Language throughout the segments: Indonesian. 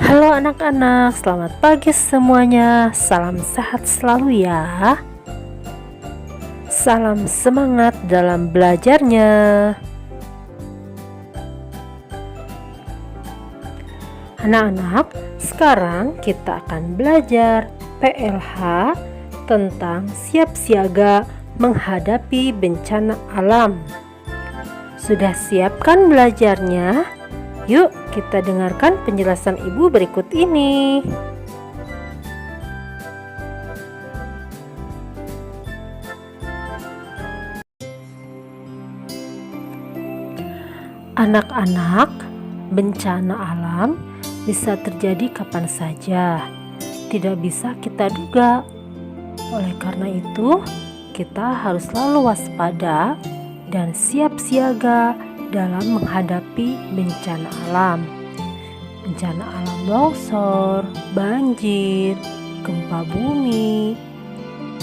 Halo anak-anak, selamat pagi semuanya. Salam sehat selalu ya. Salam semangat dalam belajarnya. Anak-anak, sekarang kita akan belajar PLH tentang siap siaga menghadapi bencana alam. Sudah siapkan belajarnya? Yuk kita dengarkan penjelasan ibu berikut ini. Anak-anak, bencana alam bisa terjadi kapan saja, tidak bisa kita duga. Oleh karena itu, kita harus selalu waspada dan siap siaga dalam menghadapi bencana alam. Bencana alam longsor, banjir, gempa bumi,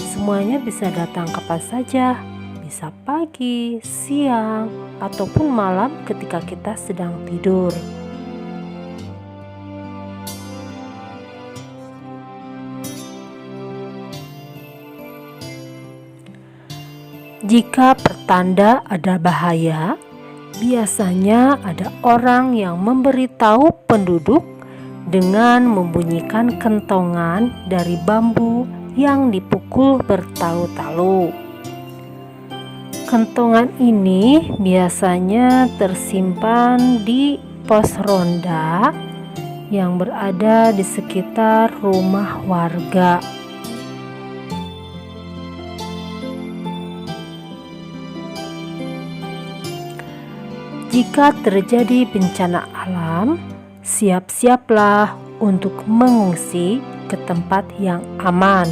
semuanya bisa datang kapan saja, bisa pagi, siang, ataupun malam ketika kita sedang tidur. Jika pertanda ada bahaya, biasanya ada orang yang memberitahu penduduk dengan membunyikan kentongan dari bambu yang dipukul bertalu-talu. Kentongan ini biasanya tersimpan di pos ronda yang berada di sekitar rumah warga. Jika terjadi bencana alam, siap-siaplah untuk mengungsi ke tempat yang aman.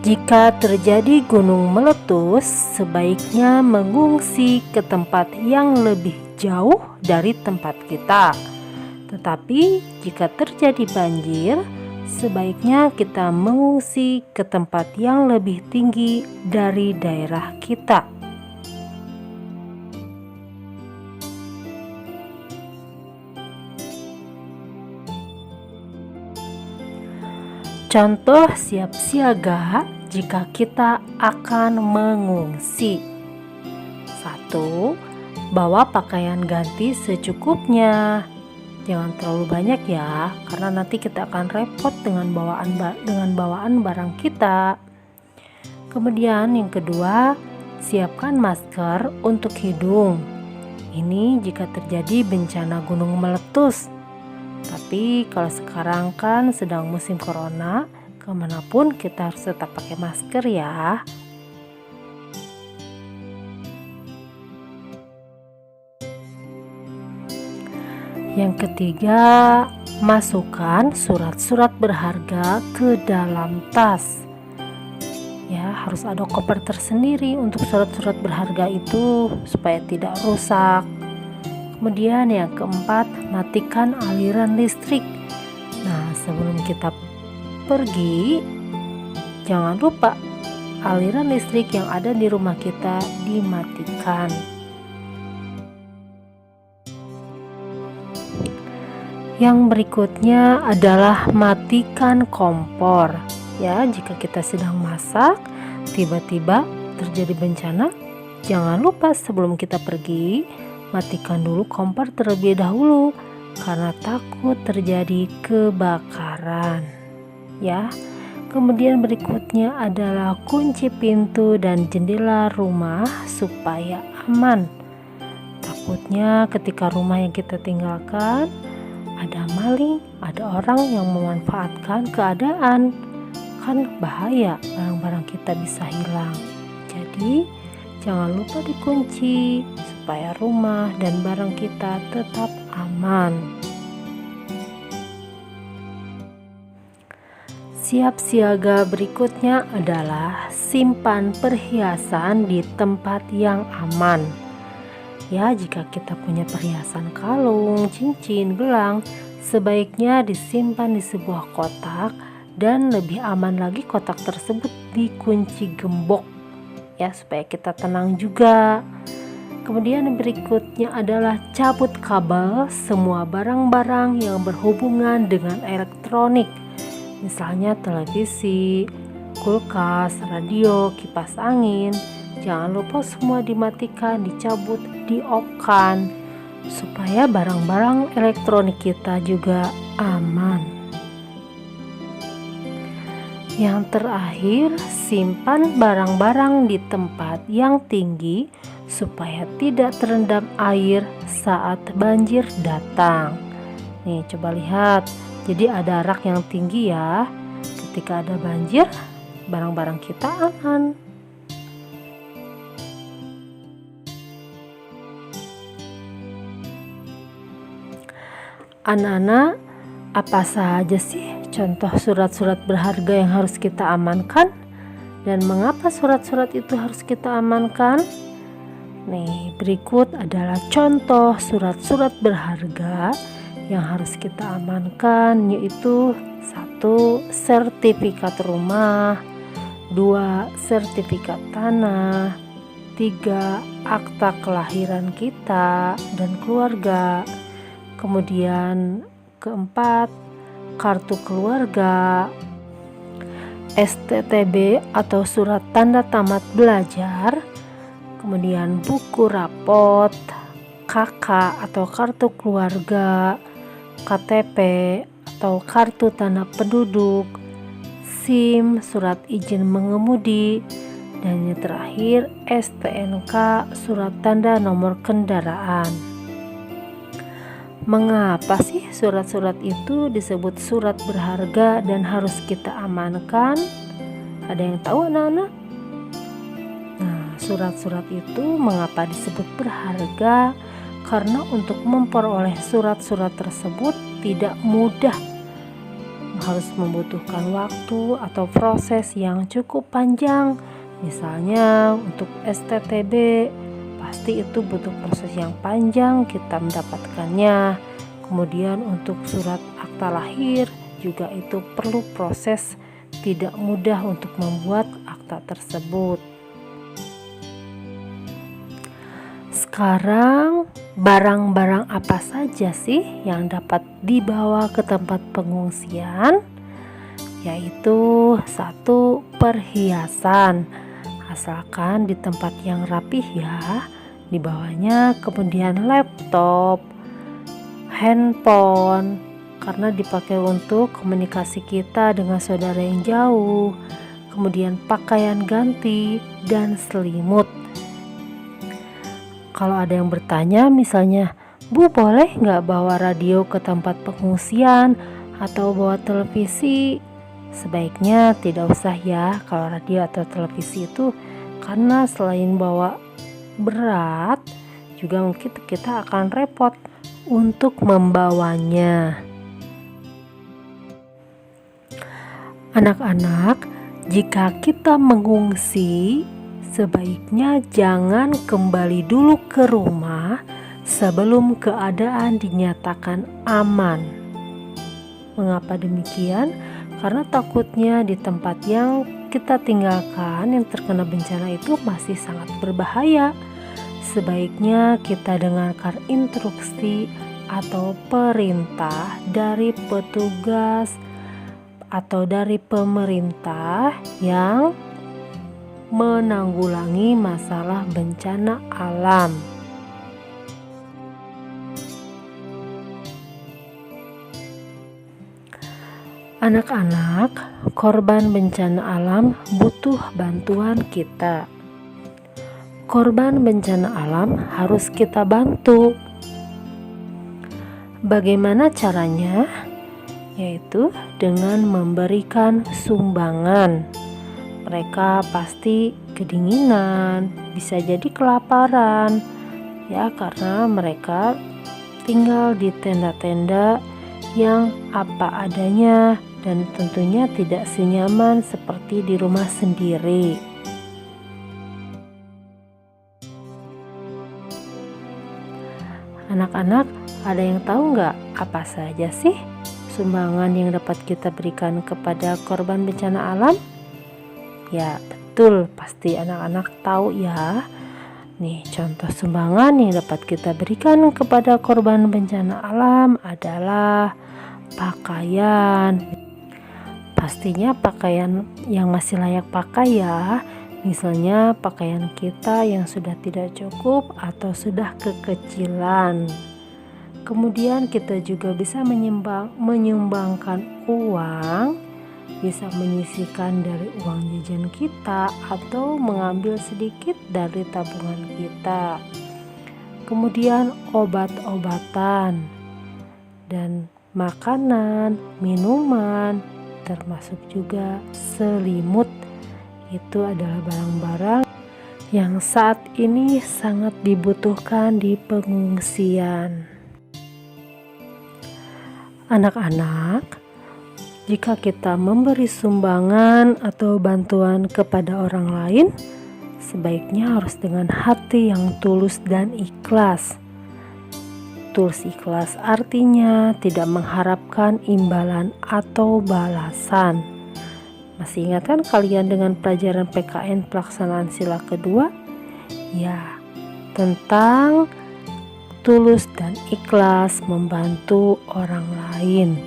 Jika terjadi gunung meletus, sebaiknya mengungsi ke tempat yang lebih jauh dari tempat kita. Tetapi jika terjadi banjir, sebaiknya kita mengungsi ke tempat yang lebih tinggi dari daerah kita. Contoh siap siaga jika kita akan mengungsi. 1. Bawa pakaian ganti secukupnya. Jangan terlalu banyak ya, karena nanti kita akan repot dengan bawaan barang kita. Kemudian yang kedua, siapkan masker untuk hidung. Ini jika terjadi bencana gunung meletus. Tapi kalau sekarang kan sedang musim corona, kemanapun kita harus tetap pakai masker ya. Yang ketiga, masukkan surat-surat berharga ke dalam tas. Ya, harus ada koper tersendiri untuk surat-surat berharga itu supaya tidak rusak. Kemudian yang keempat, matikan aliran listrik. Nah, sebelum kita pergi, jangan lupa aliran listrik yang ada di rumah kita dimatikan. Yang berikutnya adalah matikan kompor. Ya, jika kita sedang masak, tiba-tiba terjadi bencana, jangan lupa sebelum kita pergi, matikan dulu kompor terlebih dahulu karena takut terjadi kebakaran. Ya. Kemudian berikutnya adalah kunci pintu dan jendela rumah supaya aman. Takutnya ketika rumah yang kita tinggalkan ada maling, ada orang yang memanfaatkan keadaan. Kan bahaya, barang-barang kita bisa hilang. Jadi jangan lupa dikunci supaya rumah dan barang kita tetap aman. Siap siaga berikutnya adalah simpan perhiasan di tempat yang aman. Ya, jika kita punya perhiasan kalung, cincin, gelang, sebaiknya disimpan di sebuah kotak dan lebih aman lagi kotak tersebut dikunci gembok. Ya, supaya kita tenang juga. Kemudian berikutnya adalah cabut kabel semua barang-barang yang berhubungan dengan elektronik, misalnya televisi, kulkas, radio, kipas angin. Jangan lupa semua dimatikan, dicabut, di-off-kan, supaya barang-barang elektronik kita juga aman. Yang terakhir, simpan barang-barang di tempat yang tinggi supaya tidak terendam air saat banjir datang. Nih, coba lihat. Jadi ada rak yang tinggi ya. Ketika ada banjir, barang-barang kita aman. Anak-anak, apa saja sih contoh surat-surat berharga yang harus kita amankan? Dan mengapa surat-surat itu harus kita amankan? Nih, berikut adalah contoh surat-surat berharga yang harus kita amankan, yaitu 1. Sertifikat rumah, 2. Sertifikat tanah, 3. Akta kelahiran kita dan keluarga. Kemudian keempat, kartu keluarga, STTB atau surat tanda tamat belajar, kemudian buku rapot, KK atau kartu keluarga, KTP atau kartu tanda penduduk, SIM, surat izin mengemudi, dan yang terakhir STNK, surat tanda nomor kendaraan. Mengapa sih surat-surat itu disebut surat berharga dan harus kita amankan? Ada yang tahu, anak-anak? Nah, surat-surat itu mengapa disebut berharga? Karena untuk memperoleh surat-surat tersebut tidak mudah, harus membutuhkan waktu atau proses yang cukup panjang. Misalnya untuk STTB, pasti itu butuh proses yang panjang kita mendapatkannya. Kemudian untuk surat akta lahir juga itu perlu proses, tidak mudah untuk membuat akta tersebut. Sekarang, barang-barang apa saja sih yang dapat dibawa ke tempat pengungsian? Yaitu 1. Perhiasan, asalkan di tempat yang rapih ya. Dibawanya kemudian laptop, handphone, karena dipakai untuk komunikasi kita dengan saudara yang jauh. Kemudian pakaian ganti dan selimut. Kalau ada yang bertanya misalnya, Bu, boleh nggak bawa radio ke tempat pengungsian atau bawa televisi? Sebaiknya tidak usah ya kalau radio atau televisi itu, karena selain bawa berat, juga mungkin kita akan repot untuk membawanya. Anak-anak, jika kita mengungsi, sebaiknya jangan kembali dulu ke rumah sebelum keadaan dinyatakan aman. Mengapa demikian? Karena takutnya di tempat yang kita tinggalkan yang terkena bencana itu masih sangat berbahaya. Sebaiknya kita dengarkan instruksi atau perintah dari petugas atau dari pemerintah yang menanggulangi masalah bencana alam. Anak-anak, korban bencana alam butuh bantuan kita. Korban bencana alam harus kita bantu. Bagaimana caranya? Yaitu dengan memberikan sumbangan. Mereka pasti kedinginan, bisa jadi kelaparan, ya, karena mereka tinggal di tenda-tenda yang apa adanya dan tentunya tidak senyaman seperti di rumah sendiri. Anak-anak, ada yang tahu nggak apa saja sih sumbangan yang dapat kita berikan kepada korban bencana alam? Ya, betul, pasti anak-anak tahu ya. Nih, contoh sumbangan yang dapat kita berikan kepada korban bencana alam adalah pakaian. Pastinya pakaian yang masih layak pakai ya. Misalnya pakaian kita yang sudah tidak cukup atau sudah kekecilan. Kemudian kita juga bisa menyumbangkan uang, bisa menyisihkan dari uang jajan kita atau mengambil sedikit dari tabungan kita. Kemudian obat-obatan dan makanan, minuman, termasuk juga selimut. Itu adalah barang-barang yang saat ini sangat dibutuhkan di pengungsian. Anak-anak, jika kita memberi sumbangan atau bantuan kepada orang lain, sebaiknya harus dengan hati yang tulus dan ikhlas. Tulus ikhlas artinya tidak mengharapkan imbalan atau balasan. Masih ingat kan kalian dengan pelajaran PKN pelaksanaan sila kedua? Ya, tentang tulus dan ikhlas membantu orang lain.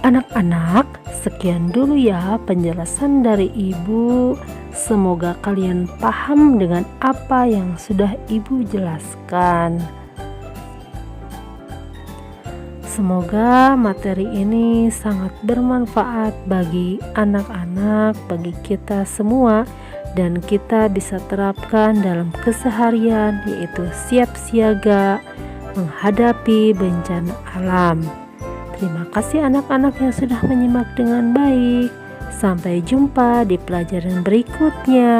Anak-anak, sekian dulu ya penjelasan dari Ibu. Semoga kalian paham dengan apa yang sudah Ibu jelaskan. Semoga materi ini sangat bermanfaat bagi anak-anak, bagi kita semua, dan kita bisa terapkan dalam keseharian, yaitu siap siaga menghadapi bencana alam. Terima kasih anak-anak yang sudah menyimak dengan baik. Sampai jumpa di pelajaran berikutnya.